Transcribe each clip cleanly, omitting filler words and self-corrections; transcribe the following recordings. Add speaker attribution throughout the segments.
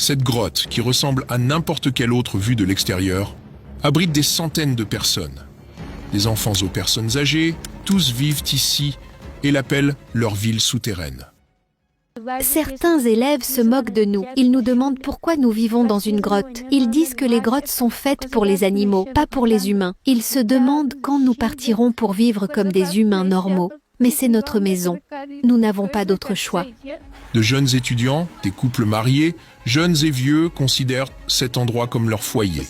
Speaker 1: Cette grotte, qui ressemble à n'importe quelle autre vue de l'extérieur, abrite des centaines de personnes. Des enfants aux personnes âgées, tous vivent ici et l'appellent leur ville souterraine.
Speaker 2: Certains élèves se moquent de nous. Ils nous demandent pourquoi nous vivons dans une grotte. Ils disent que les grottes sont faites pour les animaux, pas pour les humains. Ils se demandent quand nous partirons pour vivre comme des humains normaux. Mais c'est notre maison. Nous n'avons pas d'autre choix.
Speaker 1: De jeunes étudiants, des couples mariés, jeunes et vieux considèrent cet endroit comme leur foyer.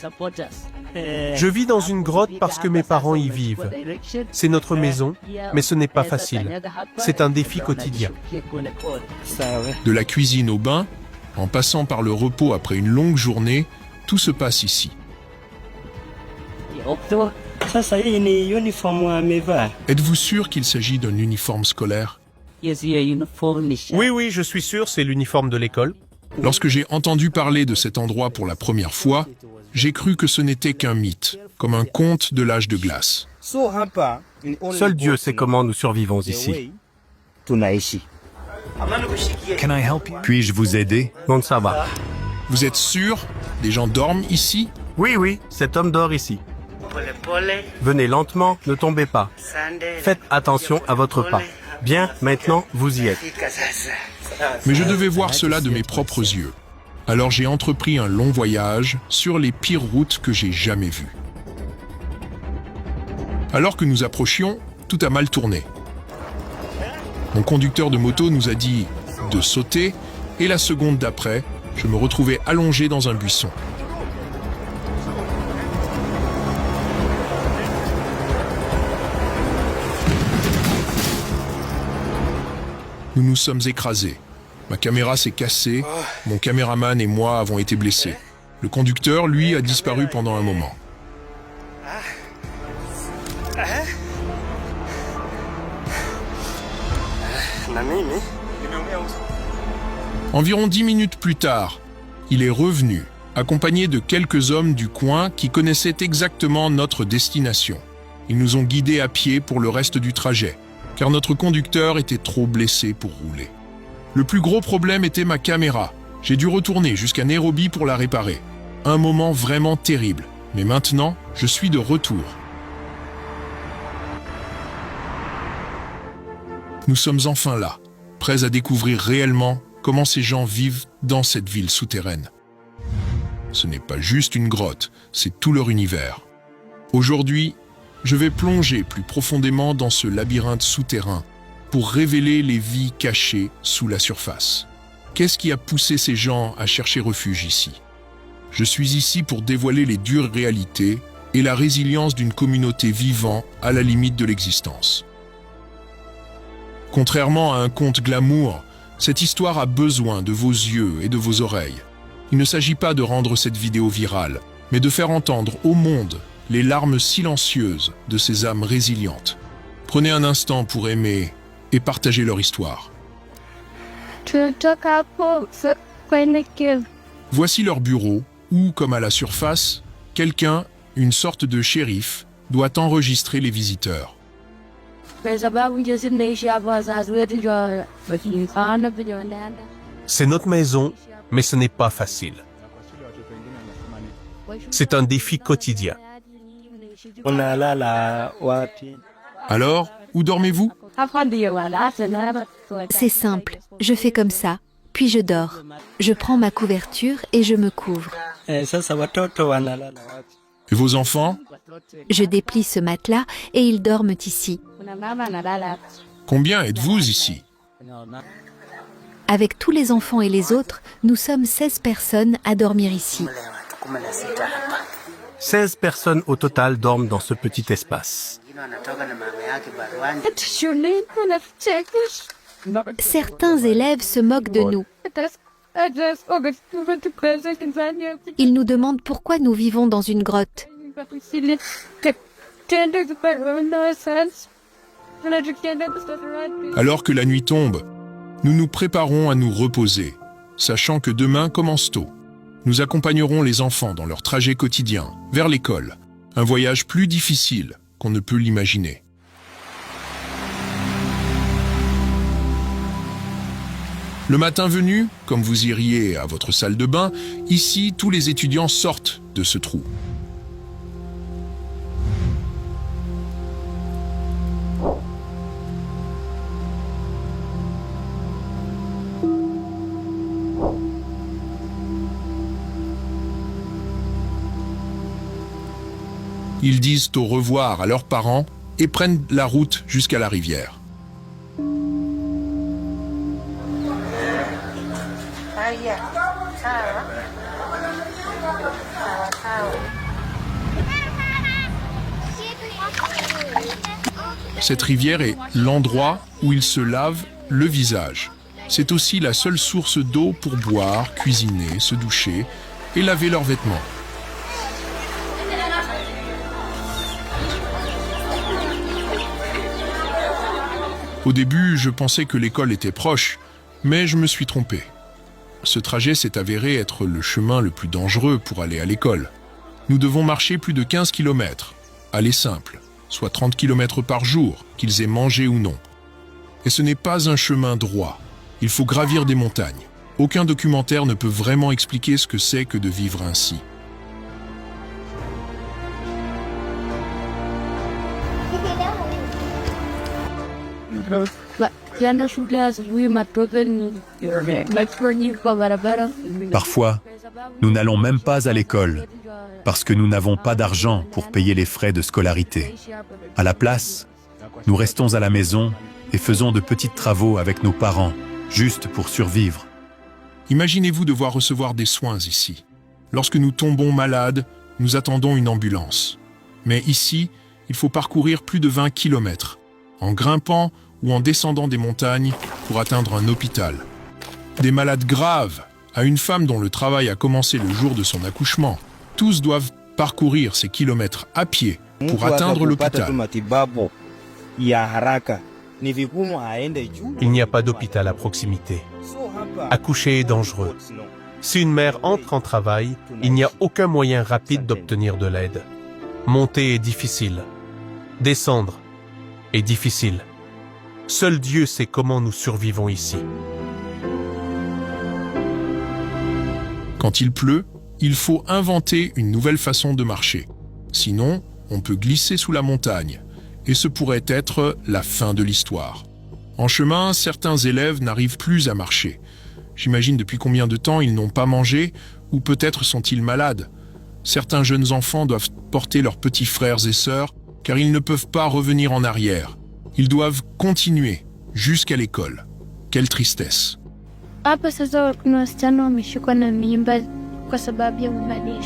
Speaker 3: Je vis dans une grotte parce que mes parents y vivent. C'est notre maison, mais ce n'est pas facile. C'est un défi quotidien.
Speaker 1: De la cuisine au bain, en passant par le repos après une longue journée, tout se passe ici. Êtes-vous sûr qu'il s'agit d'un uniforme scolaire?
Speaker 3: Oui, je suis sûr, c'est l'uniforme de l'école.
Speaker 1: Lorsque j'ai entendu parler de cet endroit pour la première fois, j'ai cru que ce n'était qu'un mythe, comme un conte de l'âge de glace.
Speaker 3: Seul Dieu sait comment nous survivons ici.
Speaker 4: Puis-je vous aider?
Speaker 3: Non, ça va.
Speaker 1: Vous êtes sûr? Des gens dorment ici?
Speaker 3: Oui, cet homme dort ici. Venez lentement, ne tombez pas. Faites attention à votre pas. Bien, maintenant, vous y êtes.
Speaker 1: Mais je devais voir cela de mes propres yeux. Alors j'ai entrepris un long voyage sur les pires routes que j'ai jamais vues. Alors que nous approchions, tout a mal tourné. Mon conducteur de moto nous a dit de sauter et la seconde d'après, je me retrouvais allongé dans un buisson. Nous nous sommes écrasés. Ma caméra s'est cassée, mon caméraman et moi avons été blessés. Le conducteur, lui, a disparu pendant un moment. Environ 10 minutes plus tard, il est revenu, accompagné de quelques hommes du coin qui connaissaient exactement notre destination. Ils nous ont guidés à pied pour le reste du trajet, car notre conducteur était trop blessé pour rouler. Le plus gros problème était ma caméra. J'ai dû retourner jusqu'à Nairobi pour la réparer. Un moment vraiment terrible. Mais maintenant, je suis de retour. Nous sommes enfin là, prêts à découvrir réellement comment ces gens vivent dans cette ville souterraine. Ce n'est pas juste une grotte, c'est tout leur univers. Aujourd'hui, je vais plonger plus profondément dans ce labyrinthe souterrain pour révéler les vies cachées sous la surface. Qu'est-ce qui a poussé ces gens à chercher refuge ici? Je suis ici pour dévoiler les dures réalités et la résilience d'une communauté vivant à la limite de l'existence. Contrairement à un conte glamour, cette histoire a besoin de vos yeux et de vos oreilles. Il ne s'agit pas de rendre cette vidéo virale, mais de faire entendre au monde les larmes silencieuses de ces âmes résilientes. Prenez un instant pour aimer et partager leur histoire. Voici leur bureau où, comme à la surface, quelqu'un, une sorte de shérif, doit enregistrer les visiteurs.
Speaker 3: C'est notre maison, mais ce n'est pas facile. C'est un défi quotidien.
Speaker 1: Alors, où dormez-vous?
Speaker 2: C'est simple, je fais comme ça, puis je dors. Je prends ma couverture et je me couvre.
Speaker 1: Et vos enfants?
Speaker 2: Je déplie ce matelas et ils dorment ici.
Speaker 1: Combien êtes-vous ici?
Speaker 2: Avec tous les enfants et les autres, nous sommes 16 personnes à dormir ici.
Speaker 3: 16 personnes au total dorment dans ce petit espace.
Speaker 2: Certains élèves se moquent de nous. Ils nous demandent pourquoi nous vivons dans une grotte.
Speaker 1: Alors que la nuit tombe, nous nous préparons à nous reposer, sachant que demain commence tôt. Nous accompagnerons les enfants dans leur trajet quotidien, vers l'école, un voyage plus difficile qu'on ne peut l'imaginer. Le matin venu, comme vous iriez à votre salle de bain, ici, tous les étudiants sortent de ce trou. Ils disent au revoir à leurs parents et prennent la route jusqu'à la rivière. Cette rivière est l'endroit où ils se lavent le visage. C'est aussi la seule source d'eau pour boire, cuisiner, se doucher et laver leurs vêtements. Au début, je pensais que l'école était proche, mais je me suis trompé. Ce trajet s'est avéré être le chemin le plus dangereux pour aller à l'école. Nous devons marcher plus de 15 km, aller simple, soit 30 km par jour, qu'ils aient mangé ou non. Et ce n'est pas un chemin droit, il faut gravir des montagnes. Aucun documentaire ne peut vraiment expliquer ce que c'est que de vivre ainsi.
Speaker 4: Parfois, nous n'allons même pas à l'école parce que nous n'avons pas d'argent pour payer les frais de scolarité. À la place, nous restons à la maison et faisons de petits travaux avec nos parents, juste pour survivre.
Speaker 1: Imaginez-vous devoir recevoir des soins ici. Lorsque nous tombons malades, nous attendons une ambulance. Mais ici, il faut parcourir plus de 20 km, en grimpant ou en descendant des montagnes pour atteindre un hôpital. Des malades graves, à une femme dont le travail a commencé le jour de son accouchement. Tous doivent parcourir ces kilomètres à pied pour atteindre l'hôpital.
Speaker 3: Il n'y a pas d'hôpital à proximité. Accoucher est dangereux. Si une mère entre en travail, il n'y a aucun moyen rapide d'obtenir de l'aide. Monter est difficile. Descendre est difficile. Seul Dieu sait comment nous survivons ici.
Speaker 1: Quand il pleut, il faut inventer une nouvelle façon de marcher. Sinon, on peut glisser sous la montagne. Et ce pourrait être la fin de l'histoire. En chemin, certains élèves n'arrivent plus à marcher. J'imagine depuis combien de temps ils n'ont pas mangé, ou peut-être sont-ils malades. Certains jeunes enfants doivent porter leurs petits frères et sœurs, car ils ne peuvent pas revenir en arrière. Ils doivent continuer jusqu'à l'école. Quelle tristesse.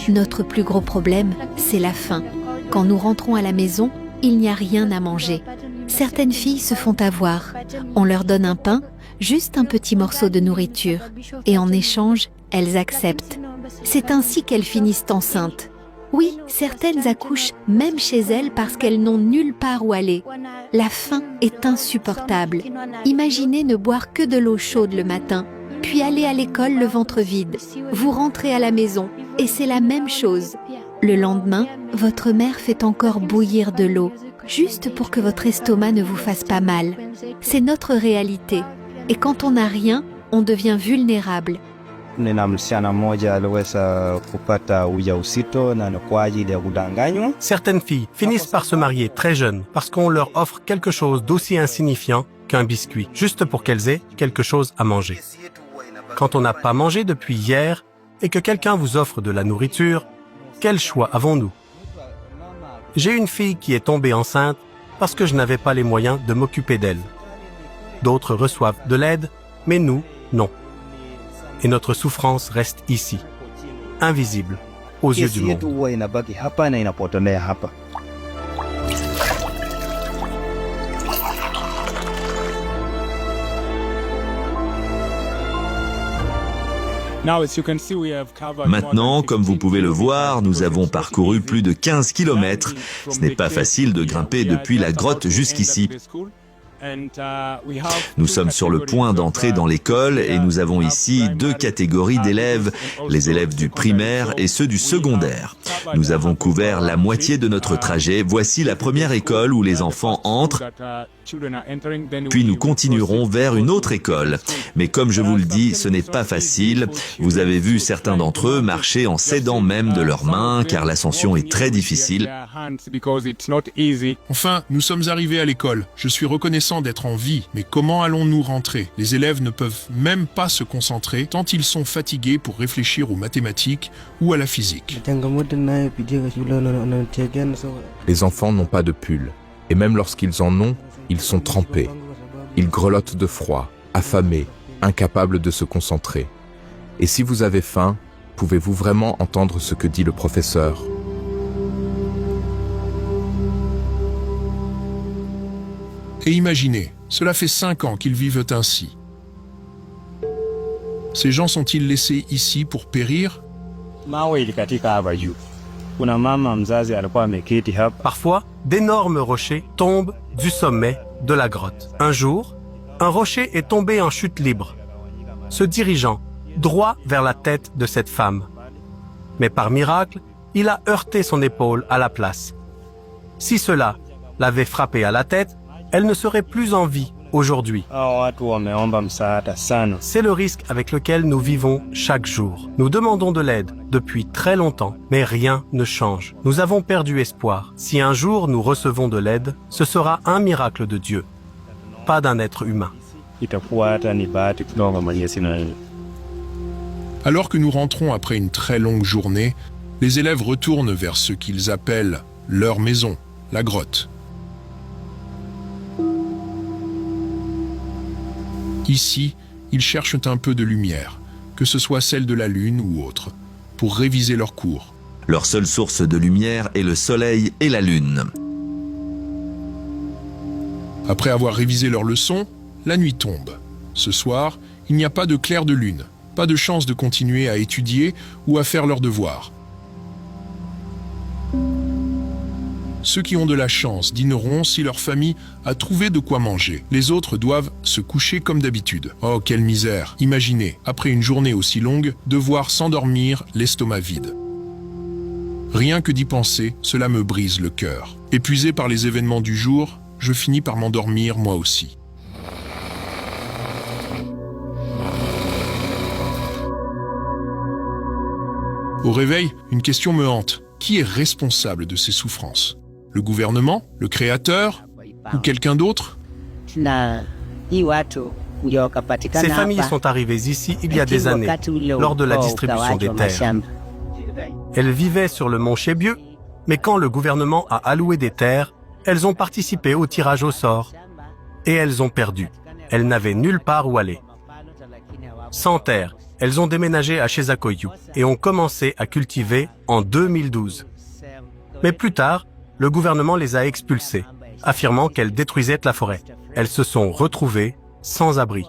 Speaker 2: Notre plus gros problème, c'est la faim. Quand nous rentrons à la maison, il n'y a rien à manger. Certaines filles se font avoir. On leur donne un pain, juste un petit morceau de nourriture. Et en échange, elles acceptent. C'est ainsi qu'elles finissent enceintes. Oui, certaines accouchent même chez elles parce qu'elles n'ont nulle part où aller. La faim est insupportable. Imaginez ne boire que de l'eau chaude le matin, puis aller à l'école le ventre vide. Vous rentrez à la maison et c'est la même chose. Le lendemain, votre mère fait encore bouillir de l'eau, juste pour que votre estomac ne vous fasse pas mal. C'est notre réalité. Et quand on n'a rien, on devient vulnérable.
Speaker 3: Certaines filles finissent par se marier très jeunes parce qu'on leur offre quelque chose d'aussi insignifiant qu'un biscuit, juste pour qu'elles aient quelque chose à manger. Quand on n'a pas mangé depuis hier et que quelqu'un vous offre de la nourriture, quel choix avons-nous? J'ai une fille qui est tombée enceinte parce que je n'avais pas les moyens de m'occuper d'elle. D'autres reçoivent de l'aide, mais nous, non. Et notre souffrance reste ici, invisible aux yeux du monde.
Speaker 5: Maintenant, comme vous pouvez le voir, nous avons parcouru plus de 15 km. Ce n'est pas facile de grimper depuis la grotte jusqu'ici. Nous sommes sur le point d'entrer dans l'école et nous avons ici deux catégories d'élèves, les élèves du primaire et ceux du secondaire. Nous avons couvert la moitié de notre trajet. Voici la première école où les enfants entrent, puis nous continuerons vers une autre école. Mais comme je vous le dis, ce n'est pas facile. Vous avez vu certains d'entre eux marcher en s'aidant même de leurs mains, car l'ascension est très difficile.
Speaker 1: Enfin, nous sommes arrivés à l'école. Je suis reconnaissant d'être en vie, mais comment allons-nous rentrer? Les élèves ne peuvent même pas se concentrer tant ils sont fatigués pour réfléchir aux mathématiques ou à la physique.
Speaker 6: Les enfants n'ont pas de pull, et même lorsqu'ils en ont, ils sont trempés. Ils grelottent de froid, affamés, incapables de se concentrer. Et si vous avez faim, pouvez-vous vraiment entendre ce que dit le professeur?
Speaker 1: Et imaginez, cela fait 5 ans qu'ils vivent ainsi. Ces gens sont-ils laissés ici pour périr?
Speaker 3: Parfois, d'énormes rochers tombent du sommet de la grotte. Un jour, un rocher est tombé en chute libre, se dirigeant droit vers la tête de cette femme. Mais par miracle, il a heurté son épaule à la place. Si cela l'avait frappé à la tête, elle ne serait plus en vie aujourd'hui. C'est le risque avec lequel nous vivons chaque jour. Nous demandons de l'aide depuis très longtemps, mais rien ne change. Nous avons perdu espoir. Si un jour nous recevons de l'aide, ce sera un miracle de Dieu, pas d'un être humain.
Speaker 1: Alors que nous rentrons après une très longue journée, les élèves retournent vers ce qu'ils appellent leur maison, la grotte. Ici, ils cherchent un peu de lumière, que ce soit celle de la lune ou autre, pour réviser leur cours.
Speaker 5: Leur seule source de lumière est le soleil et la lune.
Speaker 1: Après avoir révisé leurs leçons, la nuit tombe. Ce soir, il n'y a pas de clair de lune, pas de chance de continuer à étudier ou à faire leurs devoirs. Ceux qui ont de la chance dîneront si leur famille a trouvé de quoi manger. Les autres doivent se coucher comme d'habitude. Oh, quelle misère! Imaginez, après une journée aussi longue, devoir s'endormir l'estomac vide. Rien que d'y penser, cela me brise le cœur. Épuisé par les événements du jour, je finis par m'endormir moi aussi. Au réveil, une question me hante. Qui est responsable de ces souffrances? Le gouvernement? Le créateur? Ou quelqu'un d'autre?
Speaker 3: Ces familles sont arrivées ici il y a des années, lors de la distribution des terres. Elles vivaient sur le mont Chebieu, mais quand le gouvernement a alloué des terres, elles ont participé au tirage au sort. Et elles ont perdu. Elles n'avaient nulle part où aller. Sans terre, elles ont déménagé à Chezakoyou et ont commencé à cultiver en 2012. Mais plus tard, le gouvernement les a expulsées, affirmant qu'elles détruisaient la forêt. Elles se sont retrouvées sans abri.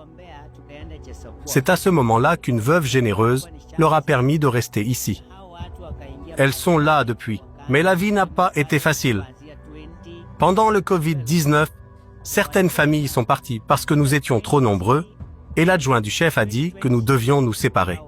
Speaker 3: C'est à ce moment-là qu'une veuve généreuse leur a permis de rester ici. Elles sont là depuis, mais la vie n'a pas été facile. Pendant le Covid-19, certaines familles sont parties parce que nous étions trop nombreux et l'adjoint du chef a dit que nous devions nous séparer.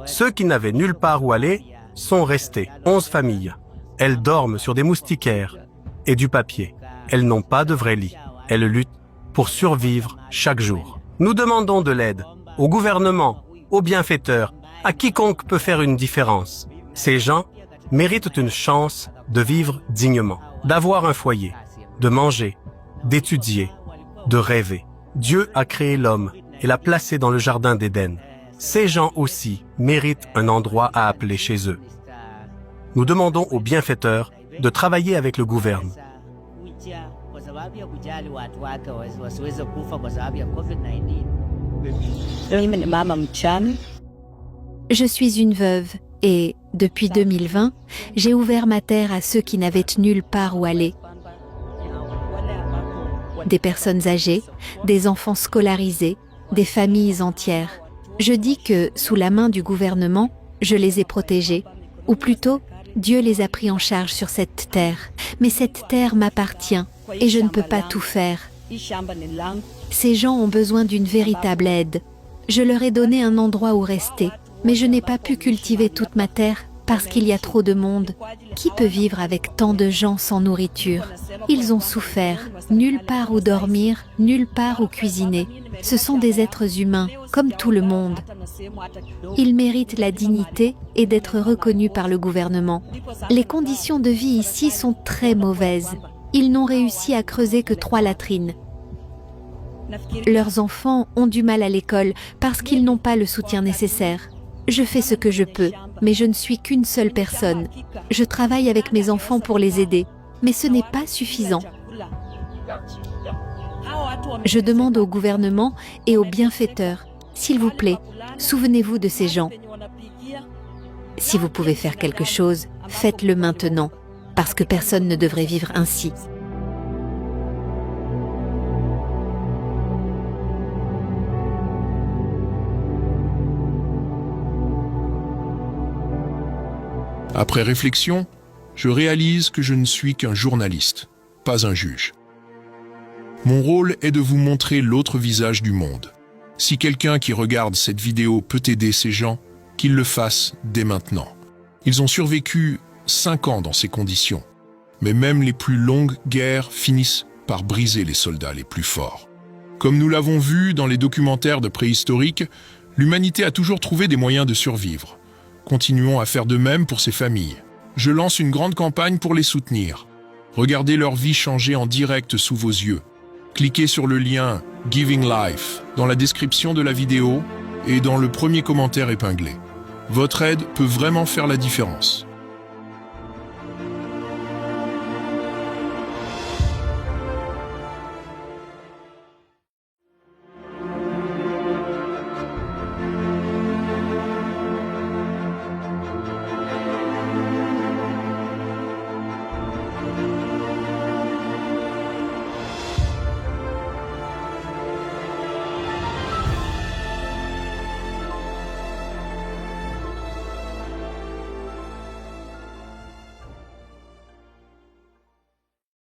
Speaker 3: Ceux qui n'avaient nulle part où aller sont restés, 11 familles. Elles dorment sur des moustiquaires et du papier. Elles n'ont pas de vrai lit. Elles luttent pour survivre chaque jour. Nous demandons de l'aide au gouvernement, aux bienfaiteurs, à quiconque peut faire une différence. Ces gens méritent une chance de vivre dignement, d'avoir un foyer, de manger, d'étudier, de rêver. Dieu a créé l'homme et l'a placé dans le jardin d'Éden. Ces gens aussi méritent un endroit à appeler chez eux. Nous demandons aux bienfaiteurs de travailler avec le gouvernement.
Speaker 2: Je suis une veuve et, depuis 2020, j'ai ouvert ma terre à ceux qui n'avaient nulle part où aller. Des personnes âgées, des enfants scolarisés, des familles entières. Je dis que, sous la main du gouvernement, je les ai protégés, ou plutôt, Dieu les a pris en charge sur cette terre. Mais cette terre m'appartient et je ne peux pas tout faire. Ces gens ont besoin d'une véritable aide. Je leur ai donné un endroit où rester, mais je n'ai pas pu cultiver toute ma terre parce qu'il y a trop de monde. Qui peut vivre avec tant de gens sans nourriture? Ils ont souffert. Nulle part où dormir, nulle part où cuisiner. Ce sont des êtres humains, comme tout le monde. Ils méritent la dignité et d'être reconnus par le gouvernement. Les conditions de vie ici sont très mauvaises. Ils n'ont réussi à creuser que 3 latrines. Leurs enfants ont du mal à l'école parce qu'ils n'ont pas le soutien nécessaire. Je fais ce que je peux, mais je ne suis qu'une seule personne. Je travaille avec mes enfants pour les aider, mais ce n'est pas suffisant. Je demande au gouvernement et aux bienfaiteurs, s'il vous plaît, souvenez-vous de ces gens. Si vous pouvez faire quelque chose, faites-le maintenant, parce que personne ne devrait vivre ainsi.
Speaker 1: Après réflexion, je réalise que je ne suis qu'un journaliste, pas un juge. Mon rôle est de vous montrer l'autre visage du monde. Si quelqu'un qui regarde cette vidéo peut aider ces gens, qu'il le fasse dès maintenant. Ils ont survécu 5 ans dans ces conditions, mais même les plus longues guerres finissent par briser les soldats les plus forts. Comme nous l'avons vu dans les documentaires de préhistorique, l'humanité a toujours trouvé des moyens de survivre. Continuons à faire de même pour ces familles. Je lance une grande campagne pour les soutenir. Regardez leur vie changer en direct sous vos yeux. Cliquez sur le lien « Giving Life » dans la description de la vidéo et dans le premier commentaire épinglé. Votre aide peut vraiment faire la différence.